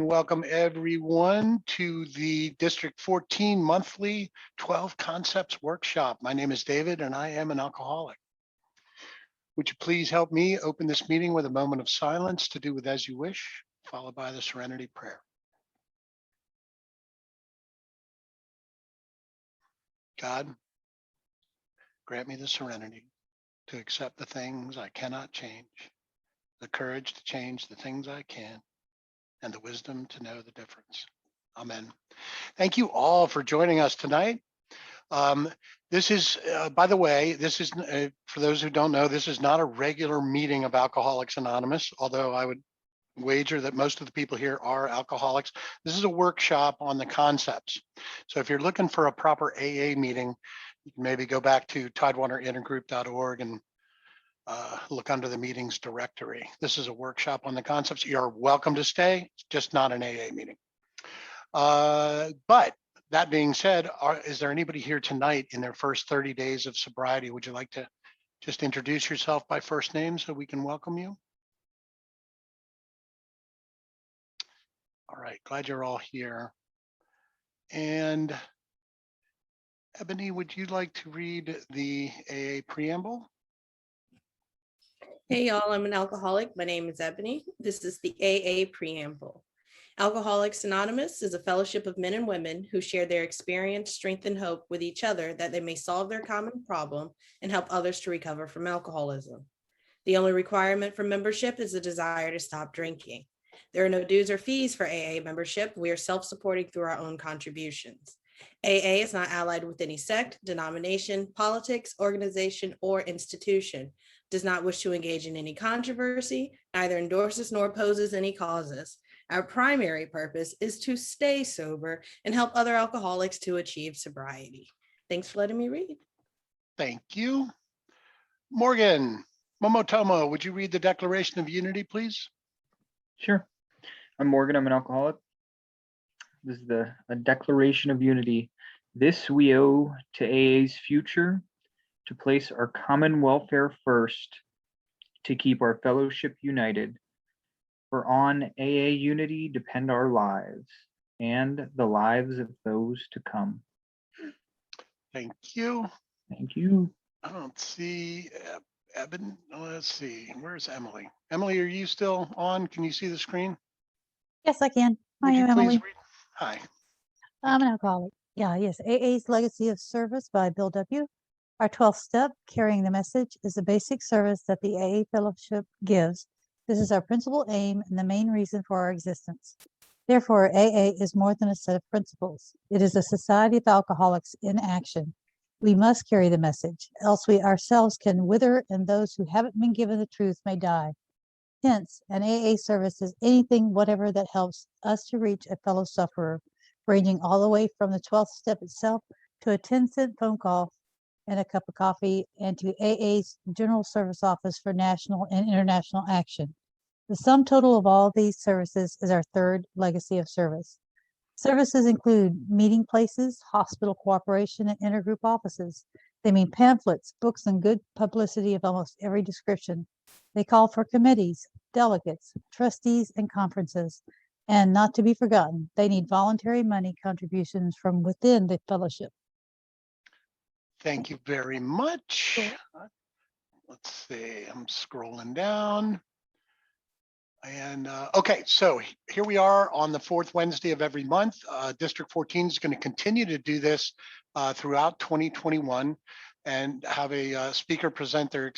Welcome everyone to the District 14 monthly 12 Concepts Workshop. My name is David and I am an alcoholic. Would you please help me open this meeting with a moment of silence to do with as you wish, followed by the Serenity Prayer. God, grant me the serenity to accept the things I cannot change, the courage to change the things I can, and the wisdom to know the difference. Amen. Thank you all for joining us tonight. This is, by the way, this is, for those who don't know, this is not a regular meeting of Alcoholics Anonymous, although I would wager that most of the people here are alcoholics. This is a workshop on the concepts. So if you're looking for a proper AA meeting, you can maybe go back to tidewaterintergroup.org and look under the meetings directory. This is a workshop on the concepts. You're welcome to stay, it's just not an AA meeting. But that being said, is there anybody here tonight in their first 30 days of sobriety? Would you like to just introduce yourself by first name so we can welcome you? All right, glad you're all here. And Ebony, would you like to read the AA preamble? Hey y'all, I'm an alcoholic. My name is Ebony. This is the AA preamble. Alcoholics Anonymous is a fellowship of men and women who share their experience, strength, and hope with each other that they may solve their common problem and help others to recover from alcoholism. The only requirement for membership is a desire to stop drinking. There are no dues or fees for AA membership. We are self-supporting through our own contributions. AA is not allied with any sect, denomination, politics, organization, or institution, does not wish to engage in any controversy, neither endorses nor opposes any causes. Our primary purpose is to stay sober and help other alcoholics to achieve sobriety. Thanks for letting me read. Thank you. Morgan Momotomo, would you read the Declaration of Unity, please? Sure. I'm Morgan. I'm an alcoholic. This is a Declaration of Unity. This we owe to AA's future, to place our common welfare first, to keep our fellowship united. For on AA unity depend our lives and the lives of those to come. Thank you. Thank you. I don't see Eben. Let's see. Where's Emily? Emily, are you still on? Can you see the screen? Yes, I can. Would I you am please Emily. read? Hi. I'm an alcoholic. Yeah, yes. AA's Legacy of Service by Bill W. Our 12th step, carrying the message, is the basic service that the AA fellowship gives. This is our principal aim and the main reason for our existence. Therefore, AA is more than a set of principles. It is a society of alcoholics in action. We must carry the message, else we ourselves can wither and those who haven't been given the truth may die. Hence, an AA service is anything, whatever that helps us to reach a fellow sufferer, ranging all the way from the 12th step itself to a 10-cent phone call and a cup of coffee, and to AA's General Service Office for national and international action. The sum total of all these services is our third legacy of service. Services include meeting places, hospital cooperation, and intergroup offices. They mean pamphlets, books, and good publicity of almost every description. They call for committees, delegates, trustees, and conferences. And not to be forgotten, they need voluntary money contributions from within the fellowship. Thank you very much. Let's see, I'm scrolling down. And okay, so here we are on the fourth Wednesday of every month. District 14 is going to continue to do this throughout 2021 and have a speaker present their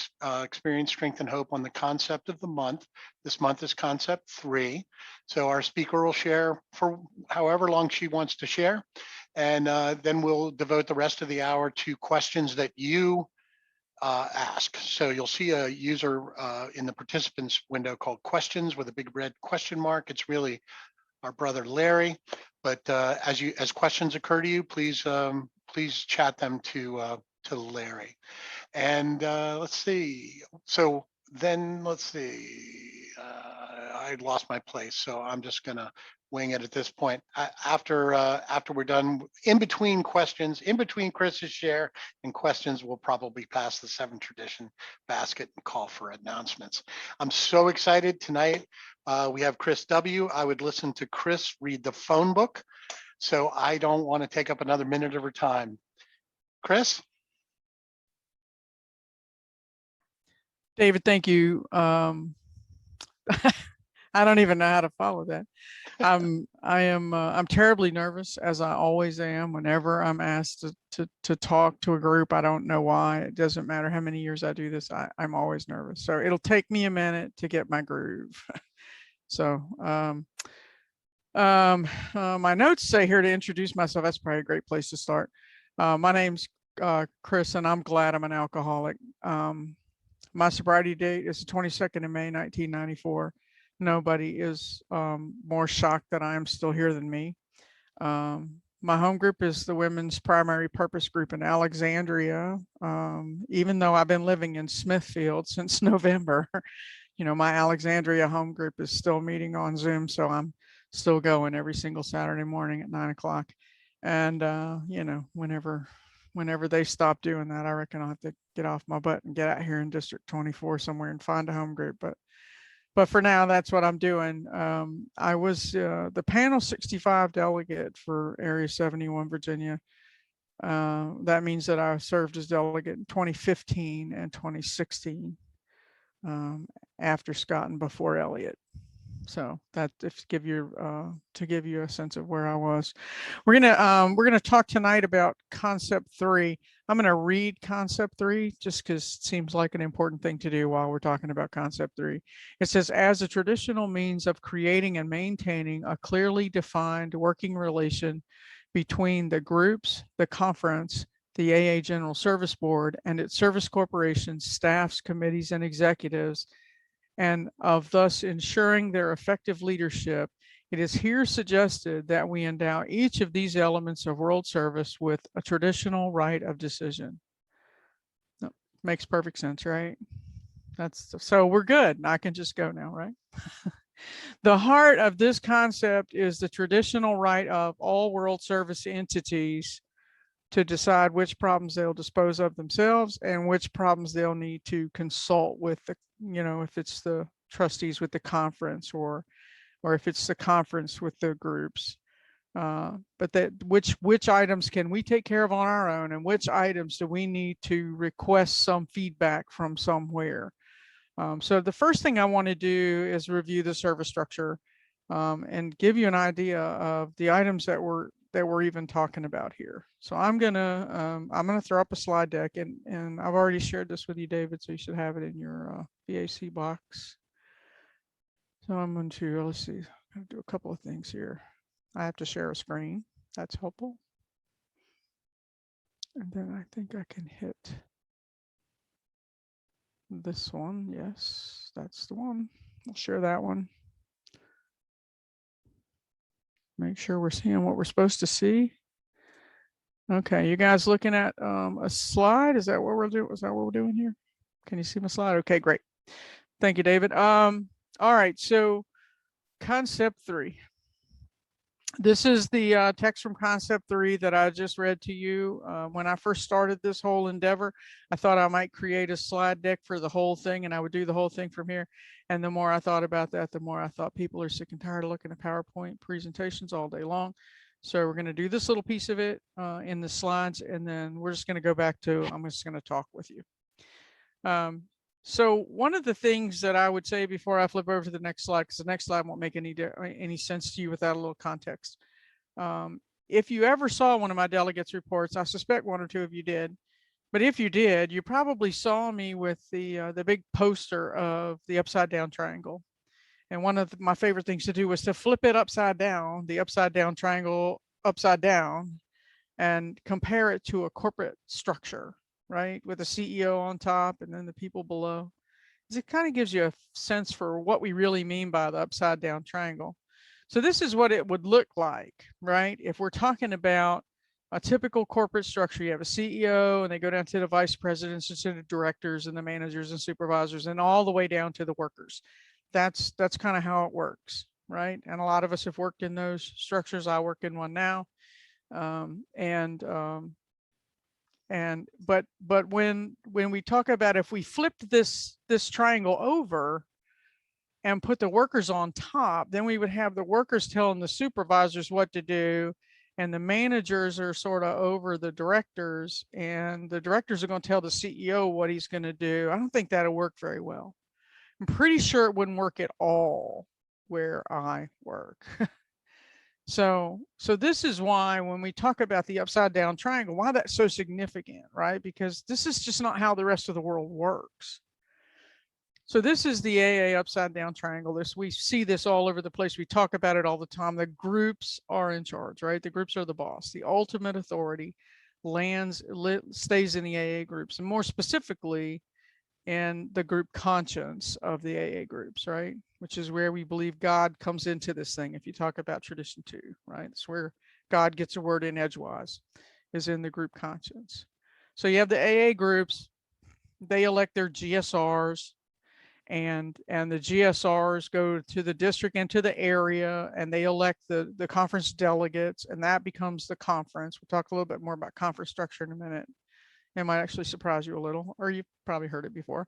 experience, strength, and hope on the concept of the month. This month is concept 3. So our speaker will share for however long she wants to share. And then we'll devote the rest of the hour to questions that you ask. So you'll see a user in the participants window called questions with a big red question mark. It's really our brother Larry. But as questions occur to you, please chat them to Larry. And let's see. So then let's see. I lost my place, so I'm just gonna wing it at this point. After we're done, in between questions, in between Chris's share and questions, we'll probably pass the 7 tradition basket and call for announcements. I'm so excited tonight. We have Chris W. I would listen to Chris read the phone book, so I don't want to take up another minute of her time. Chris? David, thank you. I don't even know how to follow that. I'm terribly nervous, as I always am whenever I'm asked to talk to a group. I don't know why. It doesn't matter how many years I do this. I'm always nervous. So it'll take me a minute to get my groove. So my notes say here to introduce myself. That's probably a great place to start. My name's Chris, and I'm glad I'm an alcoholic. My sobriety date is the 22nd of May, 1994. Nobody is more shocked that I am still here than me. My home group is the Women's Primary Purpose Group in Alexandria. Even though I've been living in Smithfield since November, you know, my Alexandria home group is still meeting on Zoom. So I'm still going every single Saturday morning at 9 o'clock. And, you know, whenever they stop doing that, I reckon I'll have to get off my butt and get out here in District 24 somewhere and find a home group. But for now, that's what I'm doing. I was the panel 65 delegate for Area 71, Virginia. That means that I served as delegate in 2015 and 2016 after Scott and before Elliott. So that to give you a sense of where I was. We're gonna talk tonight about concept 3. I'm gonna read concept 3 just because it seems like an important thing to do while we're talking about concept 3. It says, as a traditional means of creating and maintaining a clearly defined working relation between the groups, the conference, the AA General Service Board, and its service corporations, staffs, committees, and executives, and of thus ensuring their effective leadership, it is here suggested that we endow each of these elements of world service with a traditional right of decision. Makes perfect sense, right? So we're good. I can just go now, right? The heart of this concept is the traditional right of all world service entities to decide which problems they'll dispose of themselves and which problems they'll need to consult with the, you know, if it's the trustees with the conference or if it's the conference with the groups. But that which items can we take care of on our own and which items do we need to request some feedback from somewhere. So the first thing I want to do is review the service structure and give you an idea of the items that we're even talking about here. So I'm gonna throw up a slide deck, and I've already shared this with you, David, so you should have it in your VAC box. So I'm going to, let's see, I'm gonna do a couple of things here. I have to share a screen. That's helpful. And then I think I can hit this one. Yes, that's the one. I'll share that one. Make sure we're seeing what we're supposed to see. Okay, you guys looking at a slide? Is that what we're doing? Is that what we're doing here? Can you see my slide? Okay, great. Thank you, David. All right, so concept 3. This is the text from concept 3 that I just read to you. When I first started this whole endeavor, I thought I might create a slide deck for the whole thing, and I would do the whole thing from here. And the more I thought about that, the more I thought people are sick and tired of looking at PowerPoint presentations all day long. So we're going to do this little piece of it in the slides, and then we're just going to go back to, I'm just going to talk with you. So one of the things that I would say before I flip over to the next slide, because the next slide won't make any sense to you without a little context. If you ever saw one of my delegates reports, I suspect one or two of you did, but if you did, you probably saw me with the big poster of the upside down triangle. And one of my favorite things to do was to flip it upside down, the upside down triangle upside down, and compare it to a corporate structure, right? With a CEO on top and then the people below. It kind of gives you a sense for what we really mean by the upside down triangle. So this is what it would look like, right? If we're talking about a typical corporate structure, you have a CEO and they go down to the vice presidents and to the directors and the managers and supervisors and all the way down to the workers. that's kind of how it works, right? And a lot of us have worked in those structures. I work in one now. But when we talk about, if we flipped this triangle over and put the workers on top, then we would have the workers telling the supervisors what to do, and the managers are sort of over the directors, and the directors are going to tell the CEO what he's going to do. I don't think that'll work very well. I'm pretty sure it wouldn't work at all where I work. So this is why when we talk about the upside down triangle, why that's so significant, right? Because this is just not how the rest of the world works. So this is the AA upside down triangle. We see this all over the place. We talk about it all the time. The groups are in charge, right? The groups are the boss. The ultimate authority stays in the AA groups, and more specifically in the group conscience of the AA groups, right? Which is where we believe God comes into this thing. If you talk about tradition 2, right? It's where God gets a word in edgewise, is in the group conscience. So you have the AA groups, they elect their GSRs, and the GSRs go to the district and to the area, and they elect the conference delegates, and that becomes the conference. We'll talk a little bit more about conference structure in a minute. It might actually surprise you a little, or you've probably heard it before.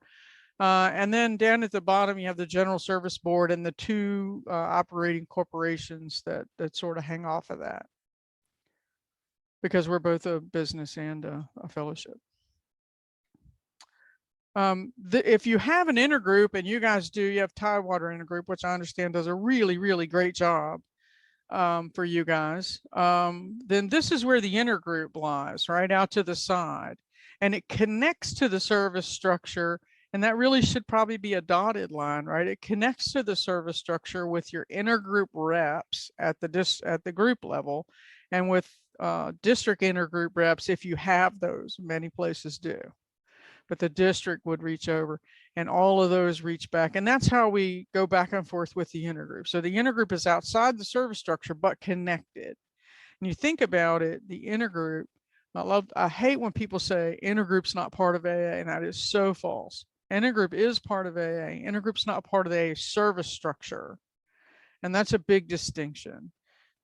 And then down at the bottom, you have the General Service Board and the 2 operating corporations that sort of hang off of that, because we're both a business and a fellowship. If you have an intergroup, and you guys do, you have Tidewater Intergroup, which I understand does a really, really great job for you guys, then this is where the intergroup lies, right out to the side. And it connects to the service structure, and that really should probably be a dotted line, right? It connects to the service structure with your intergroup reps at the group level, and with district intergroup reps, if you have those. Many places do, but the district would reach over, and all of those reach back. And that's how we go back and forth with the intergroup. So the intergroup is outside the service structure, but connected. And you think about it, the intergroup, I hate when people say intergroup's not part of AA, and that is so false. Intergroup is part of AA. Intergroup's not part of the AA service structure. And that's a big distinction.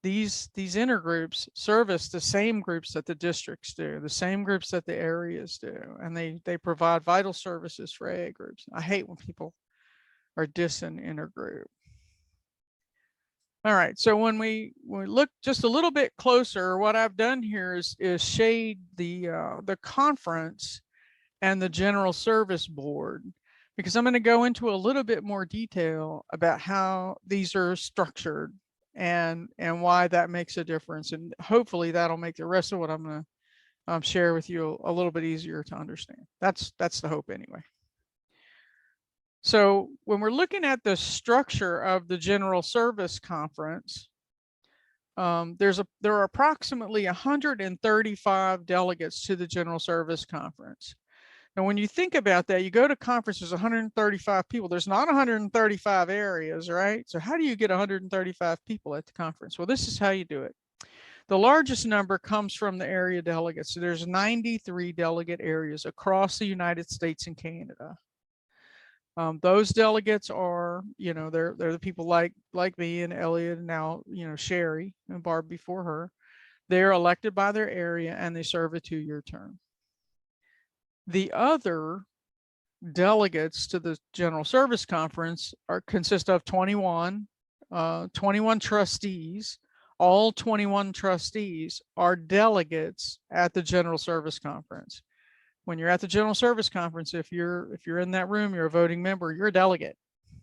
These intergroups service the same groups that the districts do, the same groups that the areas do, and they provide vital services for AA groups. I hate when people are dissing intergroup. All right, so when we look just a little bit closer, what I've done here is shade the conference and the General Service Board, because I'm going to go into a little bit more detail about how these are structured and why that makes a difference. And hopefully that'll make the rest of what I'm going to share with you a little bit easier to understand. That's the hope anyway. So when we're looking at the structure of the General Service Conference, there are approximately 135 delegates to the General Service Conference. And when you think about that, you go to conferences, 135 people. There's not 135 areas, right? So how do you get 135 people at the conference? Well, this is how you do it. The largest number comes from the area delegates. So there's 93 delegate areas across the United States and Canada. Those delegates are, they're the people like me and Elliot, and now, Sherry and Barb before her. They're elected by their area, and they serve a 2-year term. The other delegates to the General Service Conference consist of 21 trustees. All 21 trustees are delegates at the General Service Conference. When you're at the General Service Conference, if you're in that room, you're a voting member, you're a delegate,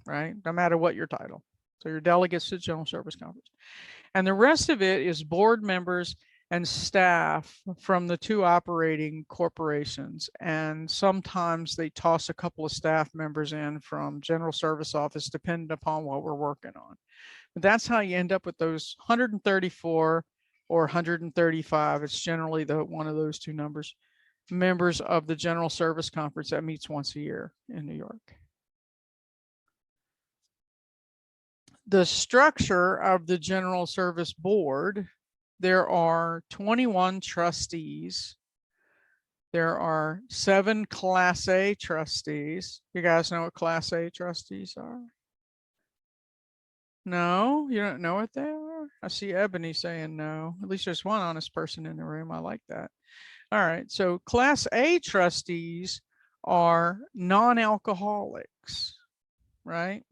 right? No matter what your title. So you're delegates to the General Service Conference. And the rest of it is board members and staff from the 2 operating corporations. And sometimes they toss a couple of staff members in from General Service Office, depending upon what we're working on. But that's how you end up with those 134 or 135. It's generally one of those 2 numbers. Members of the General Service Conference that meets once a year in New York. The structure of the General Service Board, there are 21 trustees. There are 7 Class A trustees. You guys know what Class A trustees are? No, you don't know what they are? I see Ebony saying no. At least there's one honest person in the room. I like that. All right. So Class A trustees are non-alcoholics, right?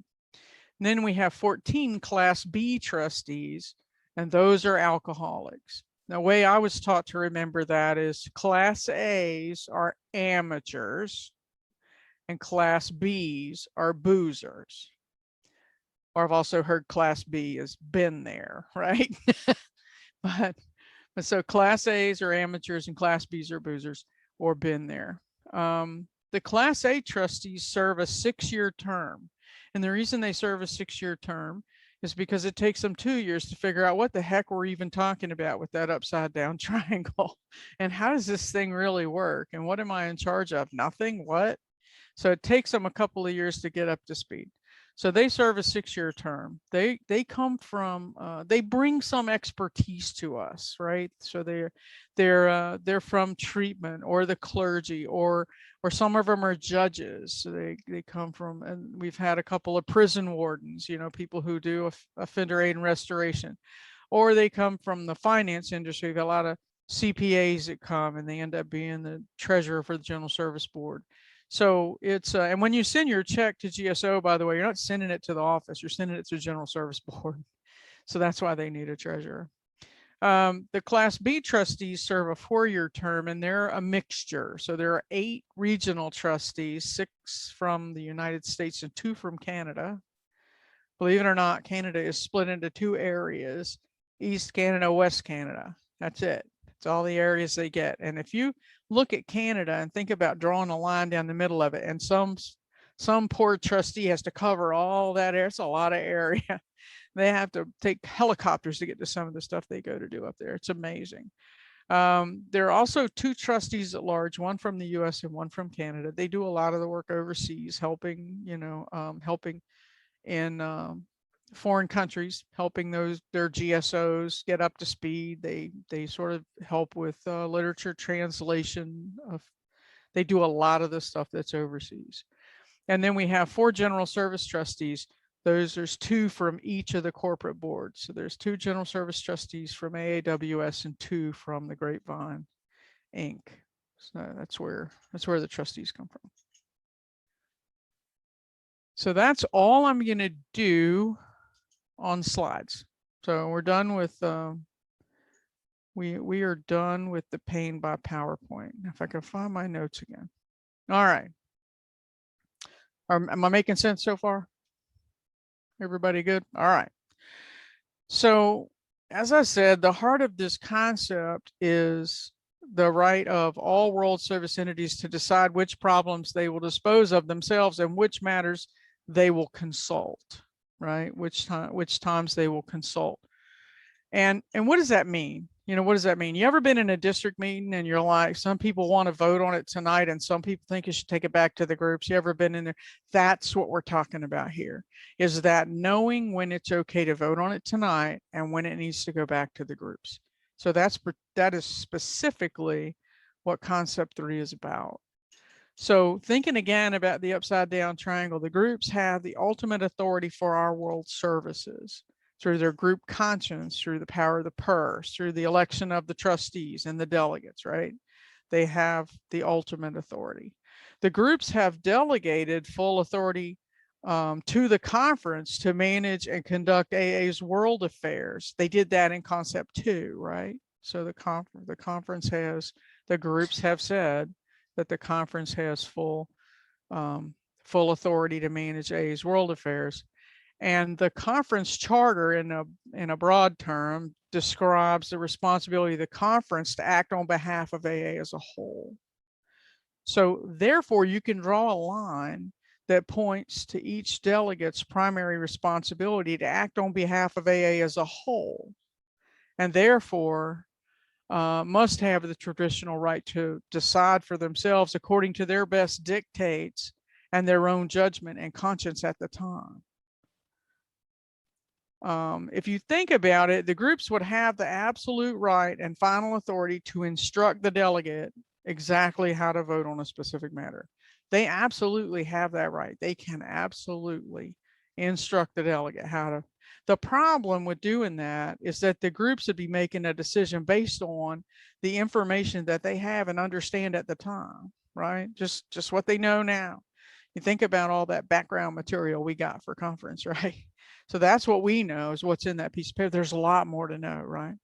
And then we have 14 Class B trustees, and those are alcoholics. The way I was taught to remember that is Class A's are amateurs and Class B's are boozers. Or I've also heard Class B has been there, right? but so Class A's are amateurs and Class B's are boozers or been there. The Class A trustees serve a 6-year term. And the reason they serve a 6-year term is because it takes them 2 years to figure out what the heck we're even talking about with that upside down triangle. And how does this thing really work? And what am I in charge of? Nothing? What? So it takes them a couple of years to get up to speed. So they serve a 6-year term. They come from they bring some expertise to us, right? So they're from treatment or the clergy, or some of them are judges. So they come from, and we've had a couple of prison wardens, you know, people who do offender aid and restoration, or they come from the finance industry. We've got a lot of CPAs that come and they end up being the treasurer for the General Service Board. So it's, and when you send your check to GSO, by the way, you're not sending it to the office, you're sending it to General Service Board. So that's why they need a treasurer. The Class B trustees serve a 4-year term, and they're a mixture. So there are 8 regional trustees, 6 from the United States and 2 from Canada. Believe it or not, Canada is split into 2 areas, East Canada, West Canada. That's it. It's all the areas they get. And if you look at Canada and think about drawing a line down the middle of it, and some poor trustee has to cover all that area, it's a lot of area. They have to take helicopters to get to some of the stuff they go to do up there. It's amazing. There are also 2 trustees at large, one from the US and one from Canada. They do a lot of the work overseas, helping, you know, helping in foreign countries, helping their GSOs get up to speed. They sort of help with literature translation. They do a lot of the stuff that's overseas. And then we have 4 general service trustees. There's 2 from each of the corporate boards. So there's 2 general service trustees from AAWS and 2 from the Grapevine Inc. So that's where the trustees come from. So that's all I'm going to do on slides. So we're done with, we are done with the pain by PowerPoint. If I can find my notes again. All right. Am I making sense so far? Everybody good? All right. So as I said, the heart of this concept is the right of all world service entities to decide which problems they will dispose of themselves and which matters they will consult, right? Which times they will consult. And what does that mean? You know, what does that mean? You ever been in a district meeting and you're like, some people want to vote on it tonight and some people think you should take it back to the groups? You ever been in there? That's what we're talking about here, is that knowing when it's okay to vote on it tonight and when it needs to go back to the groups. So that is specifically what concept 3 is about. So thinking again about the upside down triangle, the groups have the ultimate authority for our world services through their group conscience, through the power of the purse, through the election of the trustees and the delegates, right? They have the ultimate authority. The groups have delegated full authority to the conference to manage and conduct AA's world affairs. They did that in concept 2, right? So the conference has, the groups have said that the conference has full authority to manage AA's world affairs. And the conference charter in a broad term describes the responsibility of the conference to act on behalf of AA as a whole. So therefore you can draw a line that points to each delegate's primary responsibility to act on behalf of AA as a whole, and therefore must have the traditional right to decide for themselves according to their best dictates and their own judgment and conscience at the time. If you think about it, the groups would have the absolute right and final authority to instruct the delegate exactly how to vote on a specific matter. They absolutely have that right. They can absolutely instruct the delegate how The problem with doing that is that the groups would be making a decision based on the information that they have and understand at the time, right? Just what they know now. You think about all that background material we got for conference, right? So that's what we know is what's in that piece of paper. There's a lot more to know, right?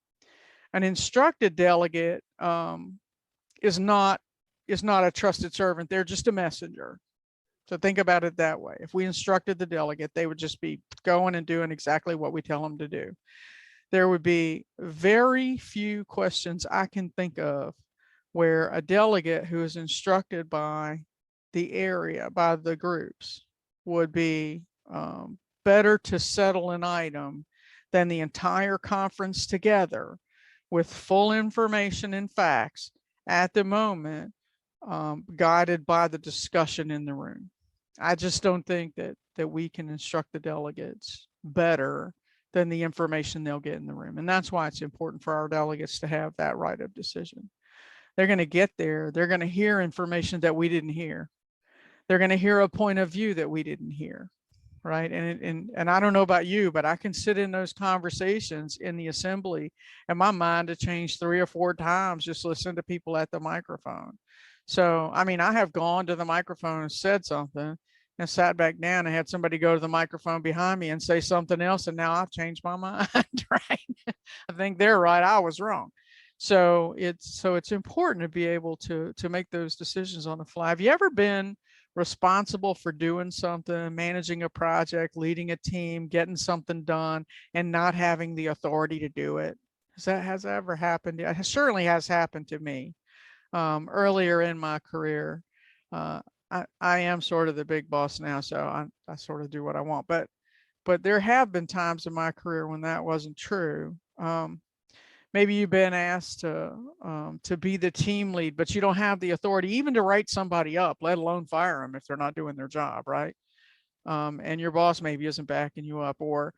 An instructed delegate is not a trusted servant. They're just a messenger. So think about it that way. If we instructed the delegate, they would just be going and doing exactly what we tell them to do. There would be very few questions I can think of where a delegate who is instructed by the area, by the groups, would be better to settle an item than the entire conference together with full information and facts at the moment, guided by the discussion in the room. I just don't think that we can instruct the delegates better than the information they'll get in the room. And that's why it's important for our delegates to have that right of decision. They're going to get there. They're going to hear information that we didn't hear. They're going to hear a point of view that we didn't hear. Right. And I don't know about you, but I can sit in those conversations in the assembly and my mind to change 3 or 4 times, just listen to people at the microphone. So, I mean, I have gone to the microphone and said something and sat back down and had somebody go to the microphone behind me and say something else. And now I've changed my mind. Right. I think they're right. I was wrong. So it's important to be able to make those decisions on the fly. Have you ever been responsible for doing something, managing a project, leading a team, getting something done, and not having the authority to do it? Has that ever happened? It certainly has happened to me earlier in my career. I am sort of the big boss now, so I sort of do what I want. But there have been times in my career when that wasn't true. Maybe you've been asked to be the team lead, but you don't have the authority even to write somebody up, let alone fire them if they're not doing their job, right? And your boss maybe isn't backing you up, or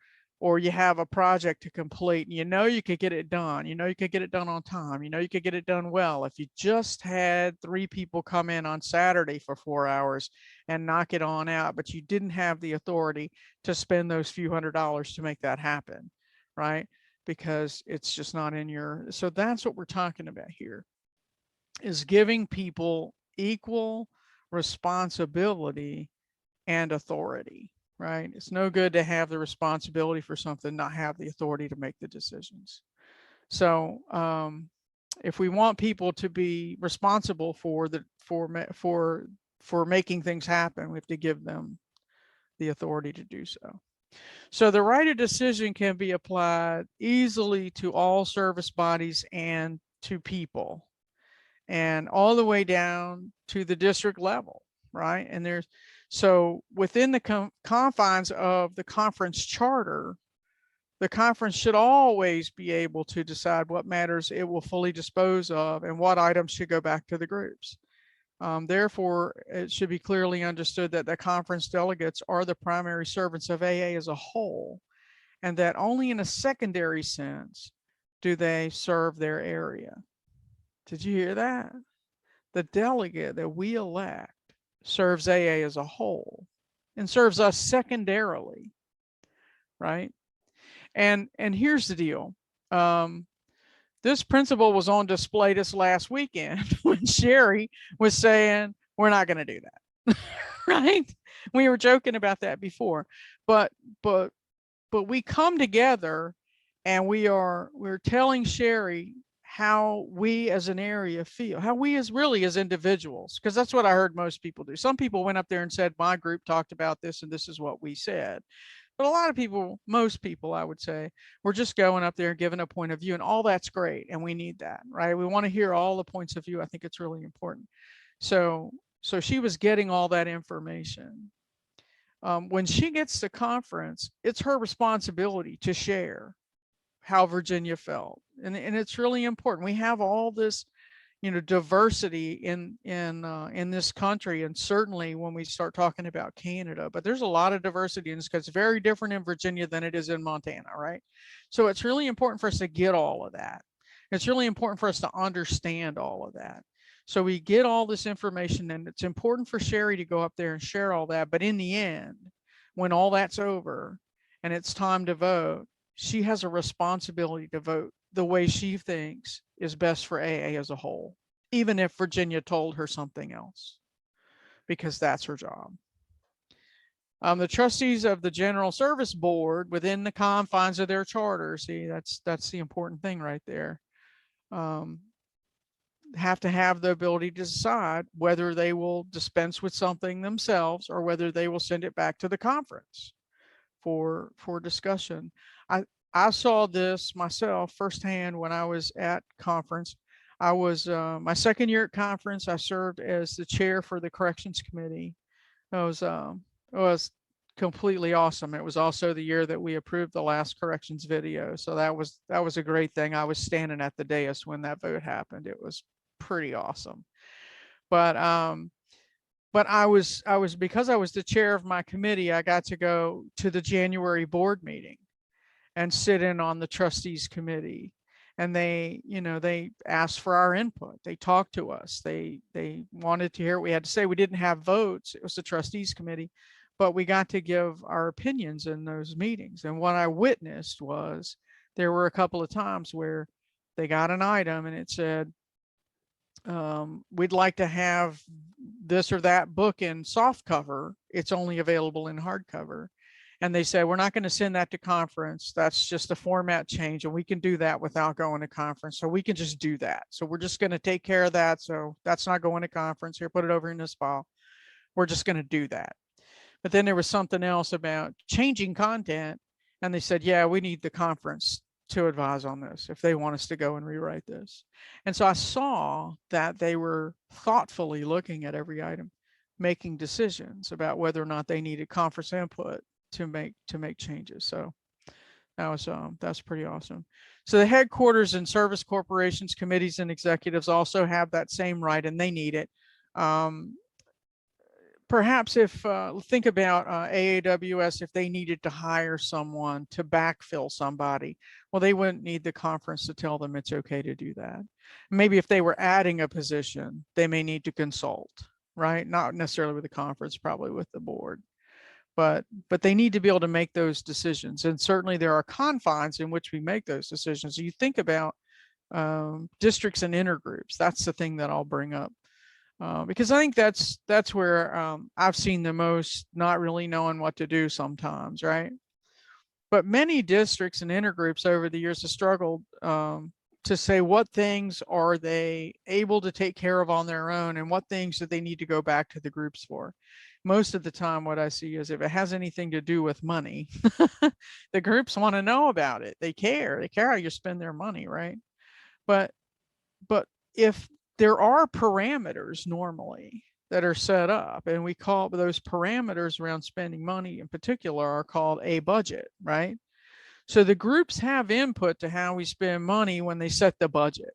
you have a project to complete and you know you could get it done. You know you could get it done on time. You know you could get it done well if you just had 3 people come in on Saturday for 4 hours and knock it on out, but you didn't have the authority to spend those few $100s to make that happen, right? Because it's just not in your, so that's what we're talking about here, is giving people equal responsibility and authority, right? It's no good to have the responsibility for something, not have the authority to make the decisions. So if we want people to be responsible for making things happen, we have to give them the authority to do so. So the right of decision can be applied easily to all service bodies and to people, and all the way down to the district level, right? And so within the confines of the conference charter, the conference should always be able to decide what matters it will fully dispose of and what items should go back to the groups. Therefore, it should be clearly understood that the conference delegates are the primary servants of AA as a whole, and that only in a secondary sense do they serve their area. Did you hear that? The delegate that we elect serves AA as a whole and serves us secondarily, right? And here's the deal. This principle was on display this last weekend when Sherry was saying, we're not going to do that, right? We were joking about that before, but we come together and we're telling Sherry how we as an area feel, how we as individuals, because that's what I heard most people do. Some people went up there and said, my group talked about this and this is what we said. But a lot of people, most people, I would say, we're just going up there and giving a point of view, and all that's great. And we need that, right? We want to hear all the points of view. I think it's really important. So she was getting all that information. When she gets to conference, it's her responsibility to share how Virginia felt. And it's really important. We have all this, diversity in this country, and certainly when we start talking about Canada, but there's a lot of diversity in this because it's very different in Virginia than it is in Montana, right? So it's really important for us to get all of that. It's really important for us to understand all of that. So we get all this information, and it's important for Sherry to go up there and share all that. But in the end, when all that's over and it's time to vote, she has a responsibility to vote the way she thinks is best for AA as a whole, even if Virginia told her something else, because that's her job. The trustees of the General Service Board, within the confines of their charter, see, that's the important thing right there, have to have the ability to decide whether they will dispense with something themselves or whether they will send it back to the conference for discussion. I saw this myself firsthand when I was at conference. I was my second year at conference. I served as the chair for the corrections committee. It was completely awesome. It was also the year that we approved the last corrections video. So that was a great thing. I was standing at the dais when that vote happened. It was pretty awesome. But I was because I was the chair of my committee, I got to go to the January board meeting and sit in on the trustees committee. And they asked for our input. They talked to us. They wanted to hear what we had to say. We didn't have votes. It was the trustees committee, but we got to give our opinions in those meetings. And what I witnessed was there were a couple of times where they got an item and it said, we'd like to have this or that book in soft cover. It's only available in hardcover. And they said, we're not going to send that to conference. That's just a format change. And we can do that without going to conference. So we can just do that. So we're just going to take care of that. So that's not going to conference. Here, put it over in this file. We're just going to do that. But then there was something else about changing content. And they said, yeah, we need the conference to advise on this if they want us to go and rewrite this. And so I saw that they were thoughtfully looking at every item, making decisions about whether or not they needed conference input to make changes. So that's pretty awesome. So the headquarters and service corporations, committees, and executives also have that same right, and they need it. Perhaps if think about AAWS, if they needed to hire someone to backfill somebody, well, they wouldn't need the conference to tell them it's okay to do that. Maybe if they were adding a position, they may need to consult, right? Not necessarily with the conference, probably with the board. But they need to be able to make those decisions. And certainly there are confines in which we make those decisions. You think about districts and intergroups. That's the thing that I'll bring up. Because I think that's where I've seen the most not really knowing what to do sometimes, right? But many districts and intergroups over the years have struggled to say what things are they able to take care of on their own and what things do they need to go back to the groups for. Most of the time what I see is if it has anything to do with money, the groups want to know about it. They care how you spend their money, right? But if there are parameters normally that are set up, and we call those parameters around spending money in particular are called a budget, right? So the groups have input to how we spend money when they set the budget.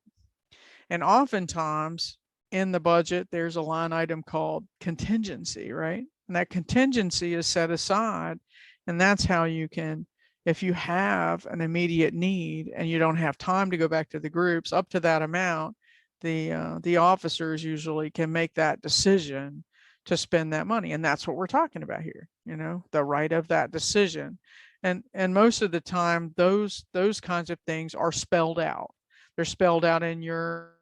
And oftentimes in the budget, there's a line item called contingency, right? And that contingency is set aside. And that's how you can, if you have an immediate need and you don't have time to go back to the groups up to that amount, the officers usually can make that decision to spend that money. And that's what we're talking about here, the right of that decision. And most of the time, those kinds of things are spelled out. They're spelled out in your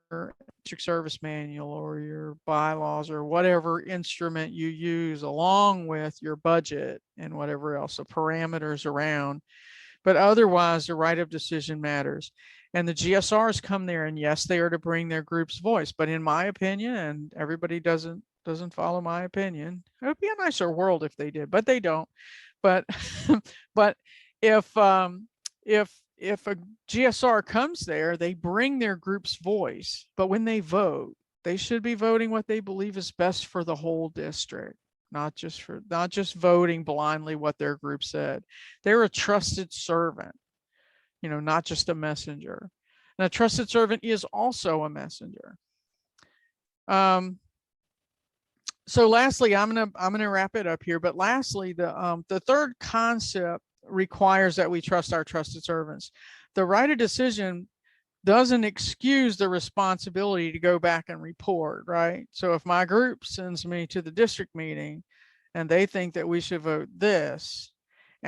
district service manual or your bylaws or whatever instrument you use along with your budget and whatever else, the parameters around. But otherwise, the right of decision matters. And the GSRs come there, and yes, they are to bring their group's voice. But in my opinion, and everybody doesn't follow my opinion, it would be a nicer world if they did, but they don't. But but if a GSR comes there, they bring their group's voice. But when they vote, they should be voting what they believe is best for the whole district. Not just voting blindly what their group said. They're a trusted servant, not just a messenger. And a trusted servant is also a messenger. So lastly, I'm gonna wrap it up here. But lastly, the third concept requires that we trust our trusted servants. The right of decision doesn't excuse the responsibility to go back and report, right? So if my group sends me to the district meeting and they think that we should vote this,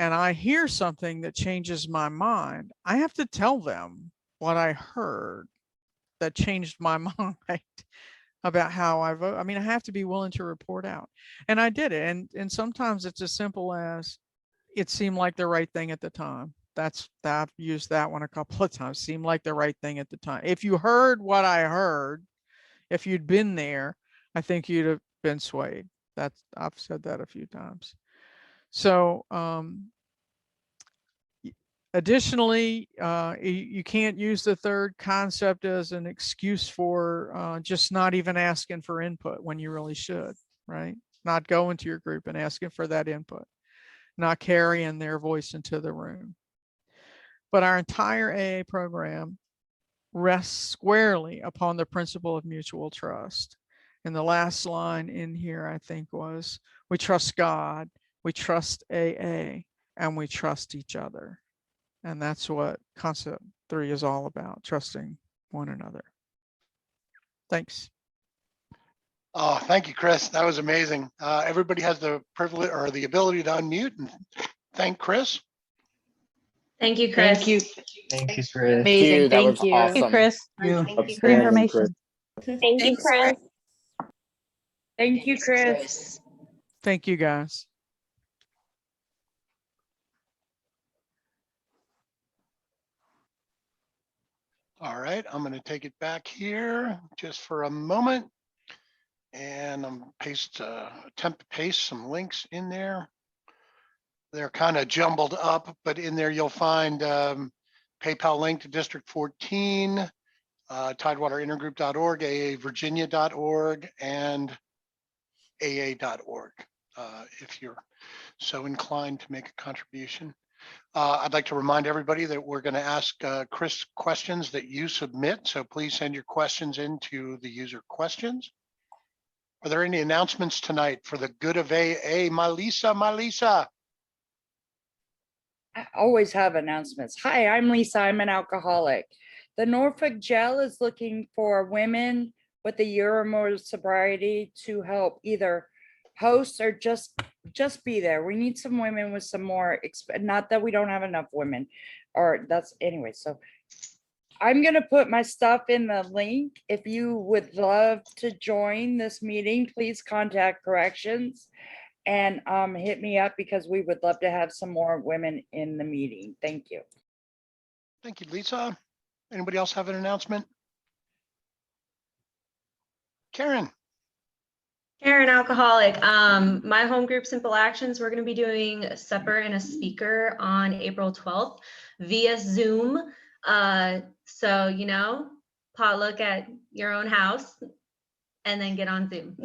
and I hear something that changes my mind, I have to tell them what I heard that changed my mind about how I vote. I mean, I have to be willing to report out. And I did it. And sometimes it's as simple as it seemed like the right thing at the time. I've used that one a couple of times. Seemed like the right thing at the time. If you heard what I heard, if you'd been there, I think you'd have been swayed. I've said that a few times. So additionally, you can't use the third concept as an excuse for just not even asking for input when you really should, right? Not going to your group and asking for that input, not carrying their voice into the room. But our entire AA program rests squarely upon the principle of mutual trust. And the last line in here, I think, was, we trust God, we trust AA, and we trust each other. And that's what concept 3 is all about, trusting one another. Thanks. Oh, thank you, Chris. That was amazing. Everybody has the privilege or the ability to unmute and thank Chris. Thank you, Chris. Thank you. Thank you, Chris. Amazing. That was Thank you. Thank you, awesome. Chris, Thank you, for Chris. the information. Thank you, Chris. Thank you, Chris. Thank you, guys. All right, I'm going to take it back here just for a moment. And I'm attempt to paste some links in there. They're kind of jumbled up, but in there you'll find PayPal link to District 14, TidewaterIntergroup.org, AAVirginia.org, and AA.org, if you're so inclined to make a contribution. I'd like to remind everybody that we're going to ask Chris questions that you submit, so please send your questions into the user questions. Are there any announcements tonight for the good of AA? My Lisa. I always have announcements. Hi, I'm Lisa. I'm an alcoholic. The Norfolk Jail is looking for women with a year or more sobriety to help either host or just be there. We need some women with some more, not that we don't have enough women, or that's anyway. So I'm going to put my stuff in the link. If you would love to join this meeting, please contact corrections and hit me up, because we would love to have some more women in the meeting. Thank you. Thank you, Lisa. Anybody else have an announcement? Karen. Karen, alcoholic. My home group, Simple Actions, we're going to be doing a supper and a speaker on April 12th via Zoom. So, you know, potluck at your own house and then get on Zoom.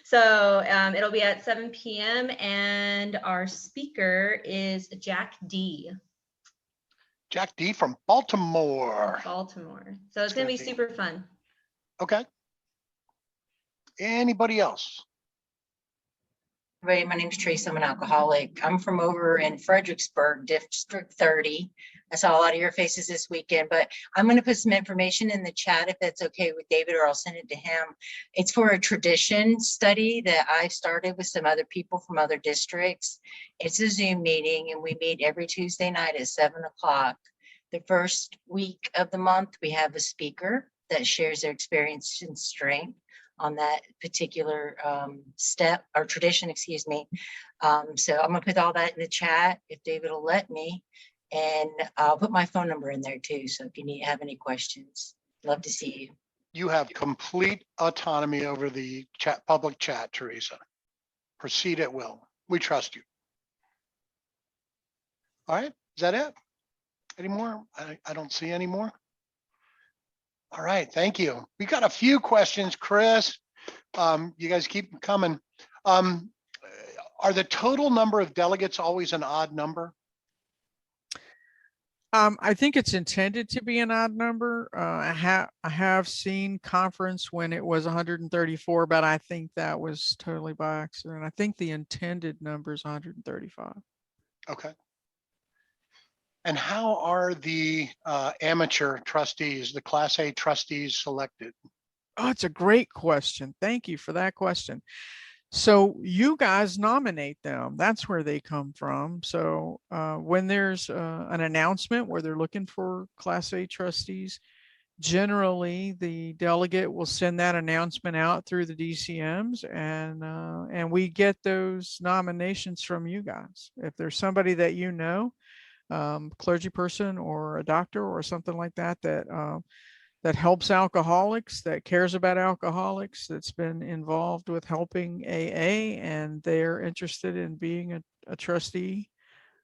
So it'll be at 7 p.m. and our speaker is Jack D. Jack D from Baltimore. Baltimore. So it's going to be super fun. Okay. Anybody else? Everybody, my name is Tracy. I'm an alcoholic. I'm from over in Fredericksburg, District 30. I saw a lot of your faces this weekend, but I'm going to put some information in the chat if that's okay with David, or I'll send it to him. It's for a tradition study that I started with some other people from other districts. It's a Zoom meeting, and we meet every Tuesday night at 7 o'clock. The first week of the month, we have a speaker that shares their experience and strength on that particular step or tradition, excuse me. So I'm gonna put all that in the chat if David will let me, and I'll put my phone number in there too. So if you have any questions, love to see you. You have complete autonomy over the chat, public chat, Teresa. Proceed at will. We trust you. All right, is that it? Any more? I don't see any more. All right, thank you. We got a few questions, Chris. You guys keep them coming. Are the total number of delegates always an odd number? I think it's intended to be an odd number. I have seen conference when it was 134, but I think that was totally by accident. I think the intended number is 135. Okay. And how are the amateur trustees, the Class A trustees selected? Oh, it's a great question. Thank you for that question. So you guys nominate them. That's where they come from. So when there's an announcement where they're looking for Class A trustees, generally the delegate will send that announcement out through the DCMs, and we get those nominations from you guys. If there's somebody that you know, clergy person or a doctor or something like that, that helps alcoholics, that cares about alcoholics, that's been involved with helping AA, and they're interested in being a trustee,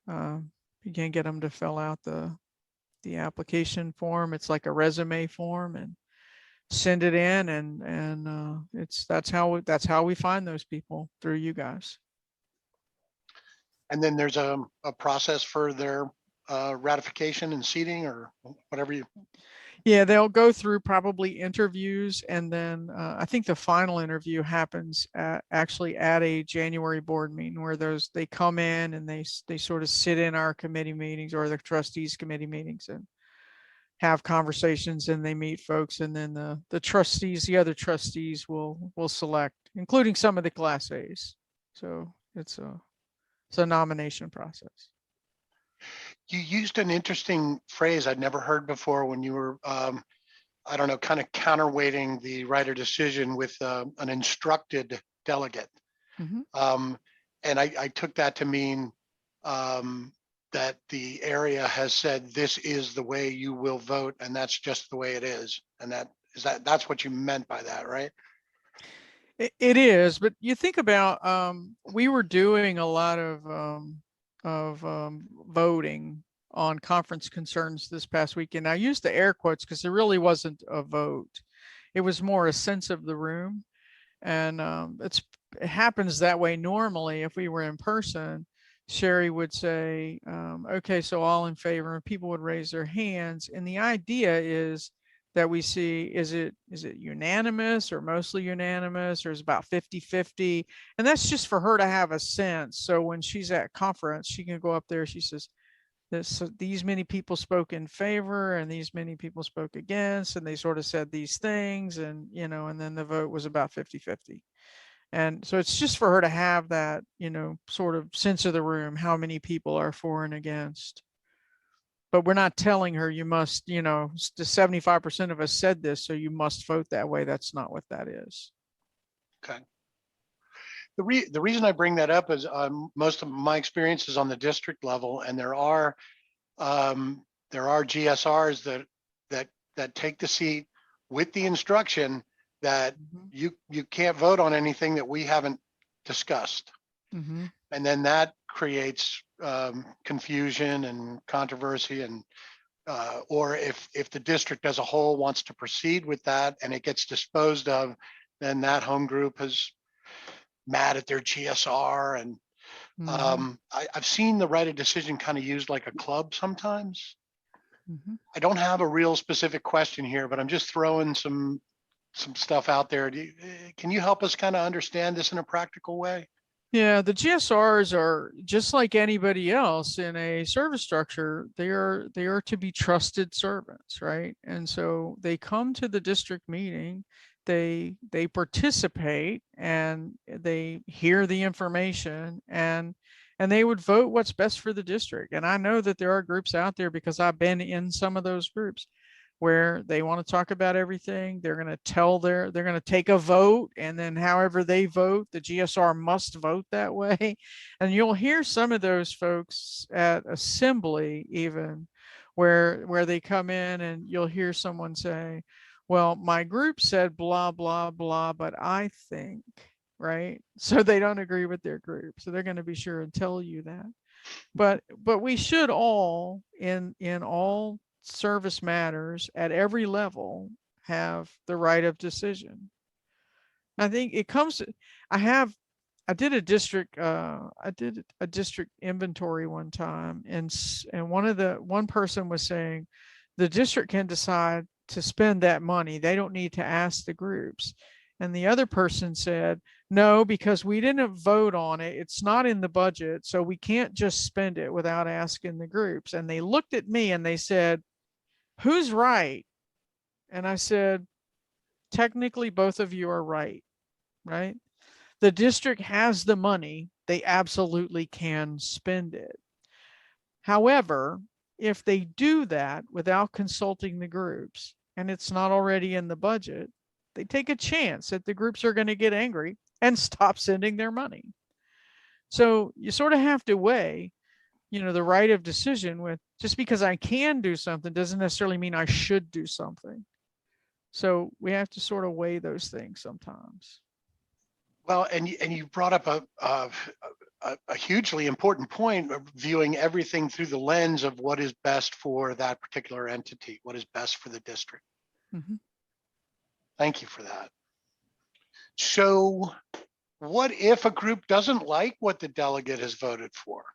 you can get them to fill out the application form. It's like a resume form, and send it in, and that's how we find those people, through you guys. And then there's a process for their ratification and seating or whatever you. Yeah, they'll go through probably interviews, and then I think the final interview happens actually at a January board meeting, where they come in and they sort of sit in our committee meetings or the trustees committee meetings and have conversations, and they meet folks, and then the other trustees will select, including some of the Class A's. So it's a nomination process. You used an interesting phrase I'd never heard before when you were, I don't know, kind of counterweighting the right of decision with an instructed delegate. Mhm. And I took that to mean that the area has said, this is the way you will vote, and that's just the way it is. And that's what you meant by that, right? It is, but you think about, we were doing a lot of voting on conference concerns this past weekend. I used the air quotes because there really wasn't a vote. It was more a sense of the room. And it happens that way normally. If we were in person, Sherry would say, okay, so all in favor, and people would raise their hands. And the idea is that we see, is it unanimous or mostly unanimous, or is it about 50-50? And that's just for her to have a sense. So when she's at conference, she can go up there, she says, these many people spoke in favor and these many people spoke against, and they sort of said these things, and and then the vote was about 50-50. And so it's just for her to have that, sort of sense of the room, how many people are for and against. But we're not telling her you must, the 75% of us said this, so you must vote that way. That's not what that is. Okay. The reason I bring that up is most of my experience is on the district level, and there are GSRs that take the seat with the instruction that you can't vote on anything that we haven't discussed. Mm-hmm. And then that creates confusion and controversy, and or if the district as a whole wants to proceed with that and it gets disposed of, then that home group is mad at their GSR. And I've seen the right of decision kind of used like a club sometimes. I don't have a real specific question here, but I'm just throwing some stuff out there. Can you help us kind of understand this in a practical way? Yeah, the GSRs are just like anybody else in a service structure. They are to be trusted servants, right? And so they come to the district meeting, they participate, and they hear the information, and they would vote what's best for the district. And I know that there are groups out there, because I've been in some of those groups, where they want to talk about everything. They're going to take a vote, and then however they vote, the GSR must vote that way. And you'll hear some of those folks at assembly, even where they come in, and you'll hear someone say, well, my group said blah, blah, blah, but I think, right? So they don't agree with their group. So they're going to be sure and tell you that. But we should all, in all service matters at every level, have the right of decision. I think it comes, I did a district inventory one time, and one person was saying the district can decide to spend that money. They don't need to ask the groups. And the other person said, no, because we didn't vote on it. It's not in the budget. So we can't just spend it without asking the groups. And they looked at me and they said, who's right? And I said, technically, both of you are right, right? the district has the money, they absolutely can spend it. However, if they do that without consulting the groups and it's not already in the budget, they take a chance that the groups are going to get angry and stop sending their money. So you sort of have to weigh, the right of decision with, just because I can do something doesn't necessarily mean I should do something. So we have to sort of weigh those things sometimes. Well, and you brought up a hugely important point of viewing everything through the lens of what is best for that particular entity, what is best for the district. Mhm. Thank you for that. So what if a group doesn't like what the delegate has voted for?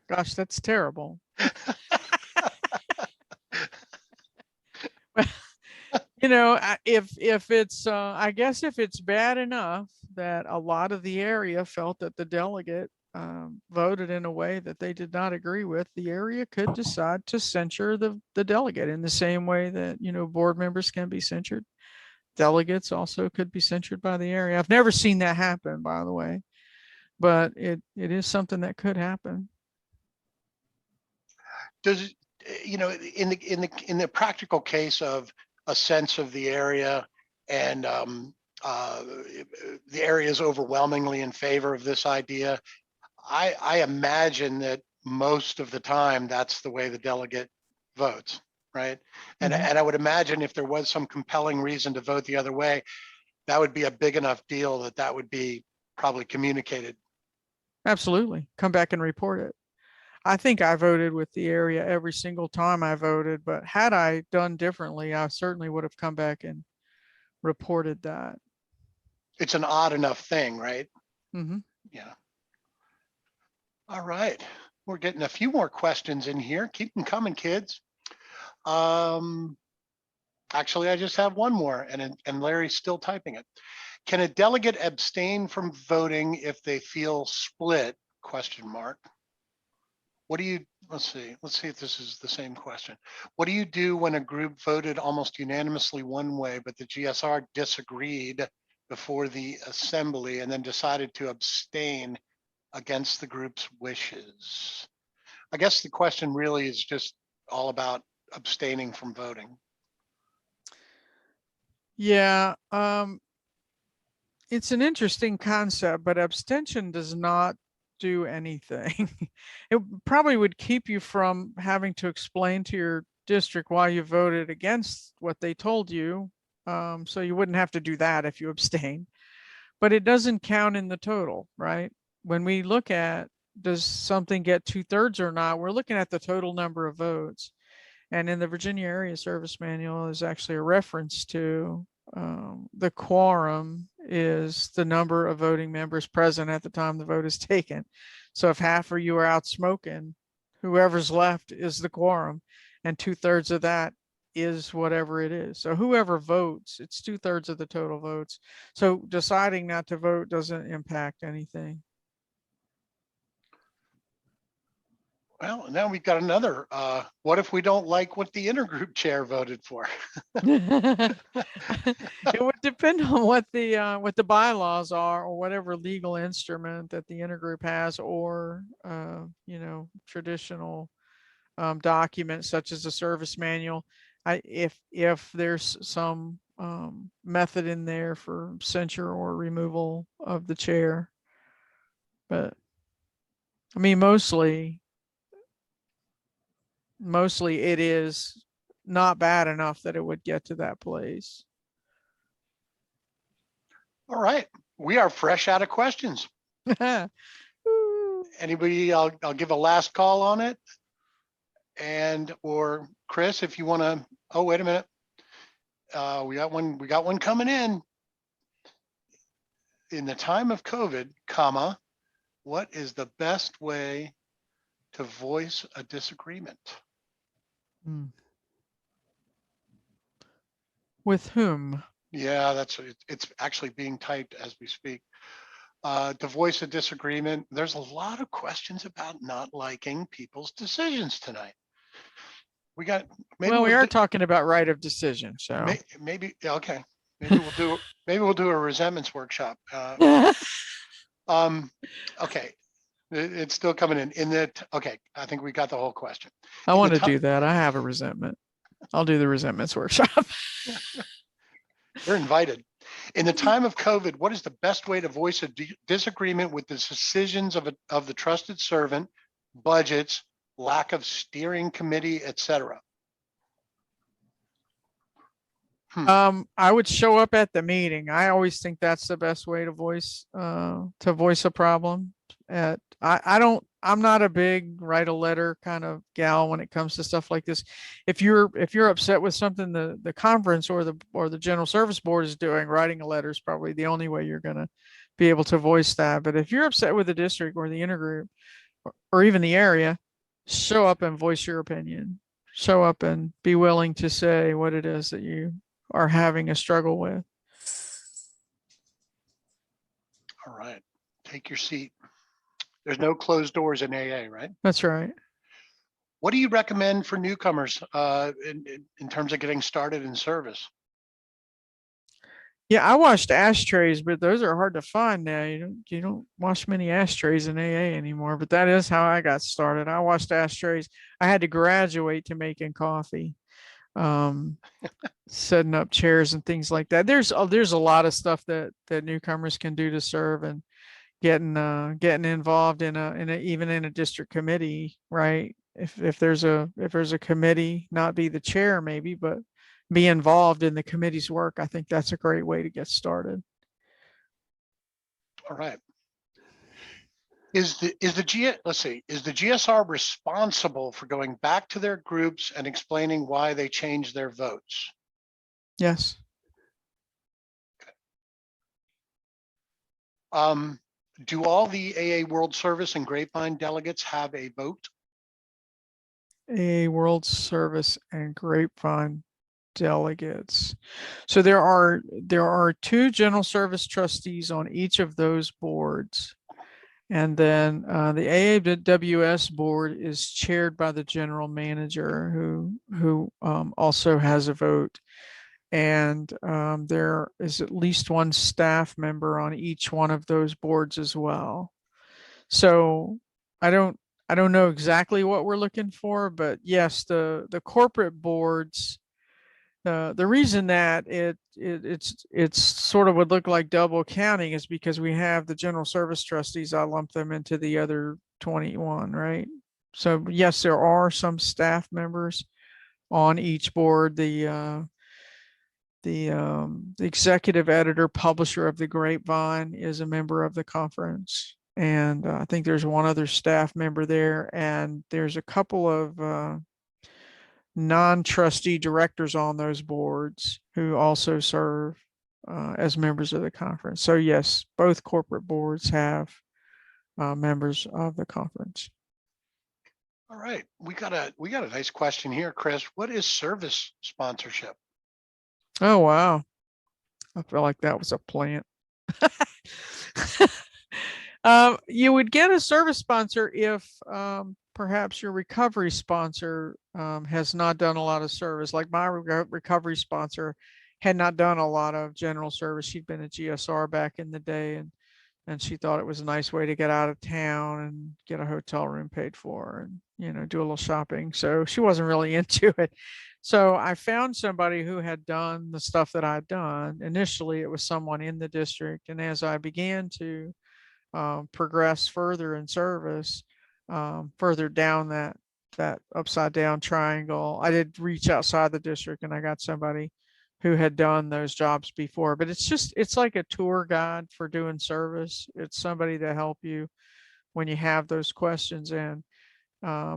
Gosh, that's terrible. If it's, I guess if it's bad enough that a lot of the area felt that the delegate voted in a way that they did not agree with, the area could decide to censure the delegate in the same way that, board members can be censured. Delegates also could be censured by the area. I've never seen that happen, by the way, but it is something that could happen. Does, in the practical case of a sense of the area and the area is overwhelmingly in favor of this idea, I imagine that most of the time that's the way the delegate votes, right? And Mhm. and I would imagine if there was some compelling reason to vote the other way, that would be a big enough deal that would be probably communicated. Absolutely. Come back and report it. I think I voted with the area every single time I voted, but had I done differently, I certainly would have come back and reported that. It's an odd enough thing, right? Hmm. Yeah. All right. We're getting a few more questions in here. Keep them coming, kids. Actually, I just have one more, and Larry's still typing it. Can a delegate abstain from voting if they feel split? Question mark. What do you, let's see if this is the same question. What do you do when a group voted almost unanimously one way, but the GSR disagreed before the assembly and then decided to abstain against the group's wishes? I guess the question really is just all about abstaining from voting. Yeah, it's an interesting concept, but abstention does not do anything. It probably would keep you from having to explain to your district why you voted against what they told you. So you wouldn't have to do that if you abstain, but it doesn't count in the total, right? When we look at, does something get 2/3 or not, we're looking at the total number of votes. And in the Virginia Area Service Manual is actually a reference to the quorum is the number of voting members present at the time the vote is taken. So if half of you are out smoking, whoever's left is the quorum, and 2/3 of that is whatever it is. So whoever votes, it's 2/3 of the total votes. So deciding not to vote doesn't impact anything. Well, now we've got another, what if we don't like what the intergroup chair voted for? It would depend on what the bylaws are, or whatever legal instrument that the intergroup has, or traditional documents such as a service manual. If there's some method in there for censure or removal of the chair, but I mean mostly it is not bad enough that it would get to that place. All right, we are fresh out of questions. Anybody, I'll give a last call on it. And, or Chris, if you want to, oh, wait a minute. We got one coming in. In the time of COVID, comma, what is the best way to voice a disagreement? With whom? Yeah, it's actually being typed as we speak. To voice a disagreement, there's a lot of questions about not liking people's decisions tonight. We got, maybe Well, we we'll are do- talking about right of decision, so maybe, okay. maybe we'll do a resentments workshop. Okay. It's still coming in that. Okay. I think we got the whole question. I In the want to ti- do that. I have a resentment. I'll do the resentments workshop. You're invited. In the time of COVID, what is the best way to voice a disagreement with the decisions of the trusted servant, budgets, lack of steering committee, etc.? I would show up at the meeting. I always think that's the best way to voice a problem. I'm not a big write a letter kind of gal when it comes to stuff like this. If you're upset with something the conference or the general service board is doing, writing a letter is probably the only way you're gonna be able to voice that. But if you're upset with the district or the intergroup or even the area, show up and voice your opinion. Show up and be willing to say what it is that you are having a struggle with. All right. Take your seat. There's no closed doors in AA, right? That's right. What do you recommend for newcomers in terms of getting started in service? Yeah, I washed ashtrays, but those are hard to find now. You don't wash many ashtrays in AA anymore, but that is how I got started. I washed ashtrays. I had to graduate to making coffee, setting up chairs and things like that. There's a lot of stuff that newcomers can do to serve, and getting involved in even in a district committee, right? If there's a committee, not be the chair maybe, but be involved in the committee's work. I think that's a great way to get started. All right. Is the GSR responsible for going back to their groups and explaining why they changed their votes? Yes. Do all the AA World Service and Grapevine delegates have a vote? AA World Service and Grapevine delegates. So there are 2 general service trustees on each of those boards. And then the AAWS board is chaired by the general manager who also has a vote. And there is at least 1 staff member on each one of those boards as well. So I don't know exactly what we're looking for, but yes, the corporate boards, the reason that it's sort of would look like double counting is because we have the general service trustees. I lump them into the other 21, right? So yes, there are some staff members on each board. The executive editor publisher of the Grapevine is a member of the conference, and I think there's 1 other staff member there, and there's a couple of non-trustee directors on those boards who also serve as members of the conference. So yes, both corporate boards have members of the conference. All right, we got a nice question here, Chris. What is service sponsorship? Oh wow, I feel like that was a plant. You would get a service sponsor if perhaps your recovery sponsor has not done a lot of service. Like my recovery sponsor had not done a lot of general service. She'd been a GSR back in the day, and she thought it was a nice way to get out of town and get a hotel room paid for and do a little shopping. So she wasn't really into it. So I found somebody who had done the stuff that I'd done. Initially, it was someone in the district, and as I began to progress further in service, further down that upside down triangle, I did reach outside the district, and I got somebody who had done those jobs before. But it's like a tour guide for doing service. It's somebody to help you when you have those questions, and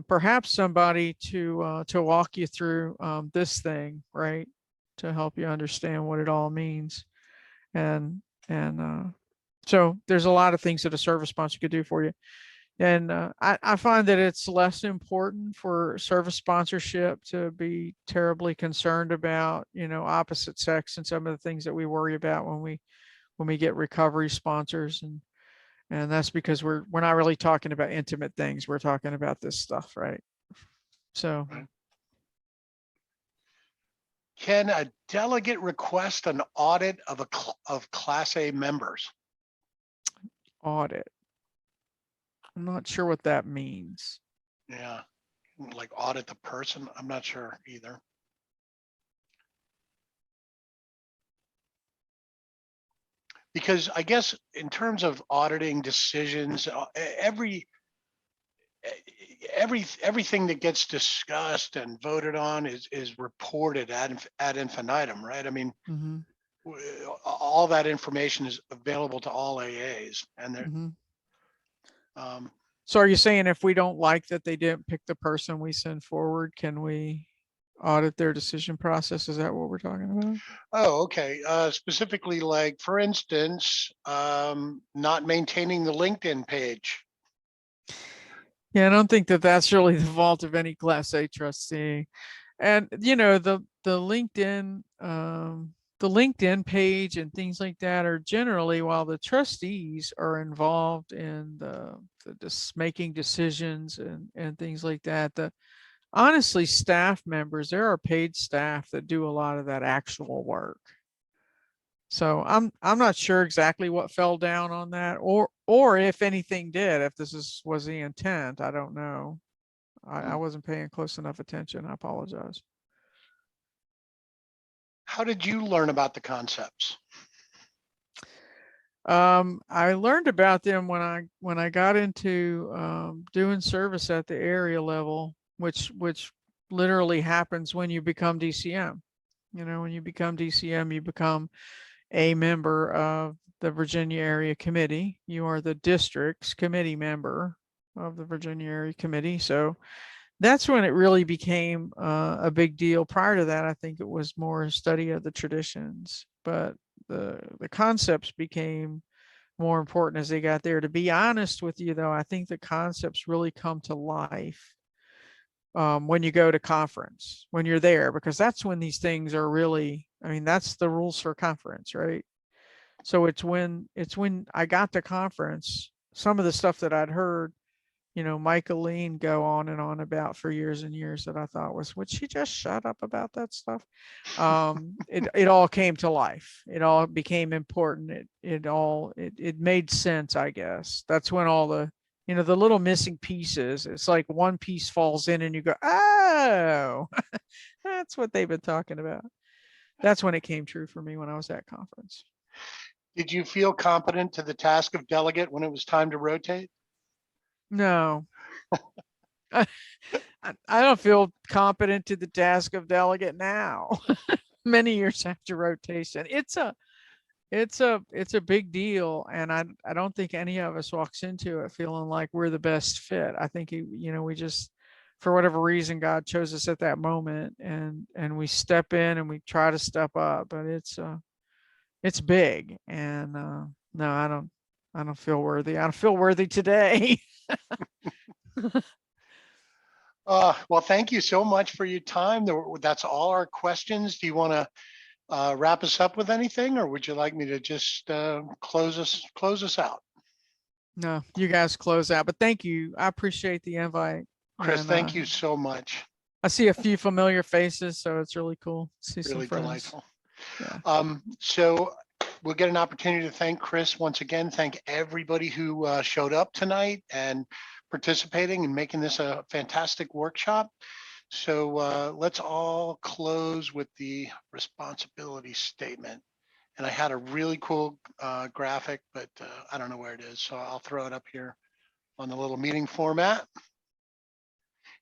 perhaps somebody to walk you through this thing, right, to help you understand what it all means. And so there's a lot of things that a service sponsor could do for you. And I find that it's less important for service sponsorship to be terribly concerned about, opposite sex and some of the things that we worry about when we get recovery sponsors. And that's because we're not really talking about intimate things. We're talking about this stuff, right? So Right. Can a delegate request an audit of of Class A members? Audit. I'm not sure what that means. Yeah, like audit the person. I'm not sure either. Because I guess in terms of auditing decisions, everything that gets discussed and voted on is reported ad infinitum, right? I mean, Mm-hmm. all that information is available to all AAs, and they're, Mm-hmm. um, So are you saying if we don't like that they didn't pick the person we send forward, can we audit their decision process? Is that what we're talking about? oh, okay. Specifically, like for instance, not maintaining the LinkedIn page. Yeah, I don't think that that's really the fault of any Class A trustee. And you know, the LinkedIn page and things like that are generally, while the trustees are involved in the making decisions and things like that, the honestly, staff members, there are paid staff that do a lot of that actual work. So I'm not sure exactly what fell down on that, or if anything did, if this was the intent. I don't know. I wasn't paying close enough attention. I apologize. How did you learn about the concepts? I learned about them when I got into doing service at the area level, which literally happens when you become DCM. You know, when you become DCM, you become a member of the Virginia Area Committee. You are the district's committee member of the Virginia Area Committee. So that's when it really became a big deal. Prior to that, I think it was more study of the traditions, but the concepts became more important as they got there. To be honest with you, though, I think the concepts really come to life when you go to conference, when you're there, because that's when these things are really, I mean, that's the rules for conference, right? So it's when I got to conference, some of the stuff that I'd heard, you know, Michaeline go on and on about for years and years that I thought was, would she just shut up about that stuff? It all came to life. It all became important. It made sense, I guess. That's when all the, you know, the little missing pieces, it's like one piece falls in and you go, oh, that's what they've been talking about. That's when it came true for me when I was at conference. Did you feel competent to the task of delegate when it was time to rotate? No. I don't feel competent to the task of delegate now. Many years after rotation. It's a big deal, and I don't think any of us walks into it feeling like we're the best fit. I think you know, we just, for whatever reason, God chose us at that moment, and we step in and we try to step up, but it's big, and no, I don't feel worthy. I don't feel worthy today. Well, thank you so much for your time. That's all our questions. Do you want to wrap us up with anything, or would you like me to just close us out? No, you guys close out, but thank you. I appreciate the invite. Chris, And, thank you so much. I see a few familiar faces, so it's really cool to see some Really friends. delightful. Yeah. So we'll get an opportunity to thank Chris once again. Thank everybody who showed up tonight and participating and making this a fantastic workshop. So let's all close with the responsibility statement. And I had a really cool graphic, but I don't know where it is. So I'll throw it up here on the little meeting format.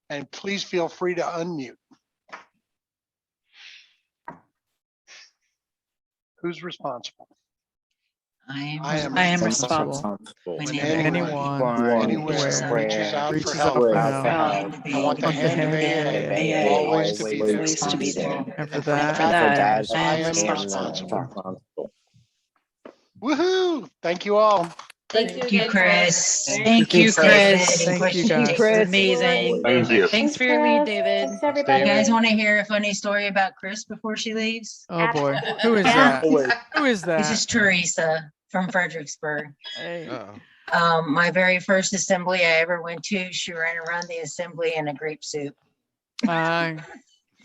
And please feel free to unmute. Who's responsible? I I am am responsible. When anyone anywhere reaches out reaches for out help, for help, I want the hand of AA always to be there. And for And that, I am responsible. Woohoo! Thank you all. Thank you, Chris. Thank you, Chris. Thank you, guys. Chris. Amazing. Thank you. Thanks for your lead, David. You guys want to hear a funny story about Chris before she leaves? Oh boy, who is Yeah. that? Who is This that? is Teresa from Fredericksburg. Hey. My very first assembly I ever went to, she ran around the assembly in a grape suit.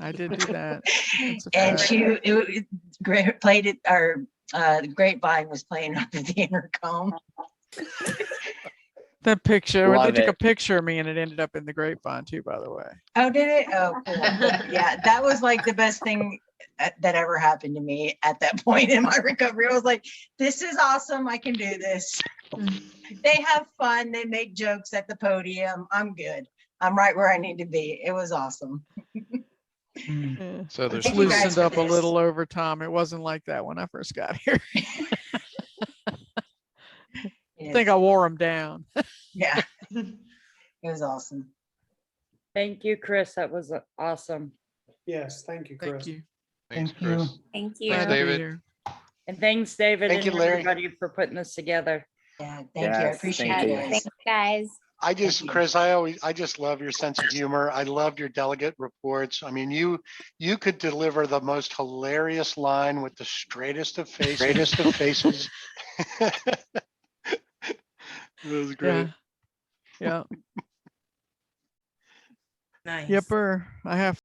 I did do that. That's a And fact. played it, or the grapevine was playing on the intercom. That picture, they Love took a it. picture of me and it ended up in the grapevine too, by the way. Oh, did it? Oh, cool. Yeah, that was like the best thing that ever happened to me at that point in my recovery. I was like, this is awesome. I can do this. They have fun. They make jokes at the podium. I'm good. I'm right where I need to be. It was awesome. Mm. Yeah. So there's It's Thank you guys loosened for up a this. little over time. It wasn't like that when I first got here. I think I wore them down. Yeah, it was awesome. Thank you, Chris. That was awesome. Yes, thank you, Thank Chris. you. Thanks, Thank you. Chris. Thank Thanks, Glad to be David. here. And thanks, David Thank and you, Larry. everybody for putting this together. Yeah, thank you. I Yes, appreciate thank it, you. guys. Thanks, guys. I just, Thank you. Chris, I just love your sense of humor. I loved your delegate reports. I mean, you could deliver the most hilarious line with the straightest of faces. It was great. Yeah. Yeah. Nice. Yepper. I have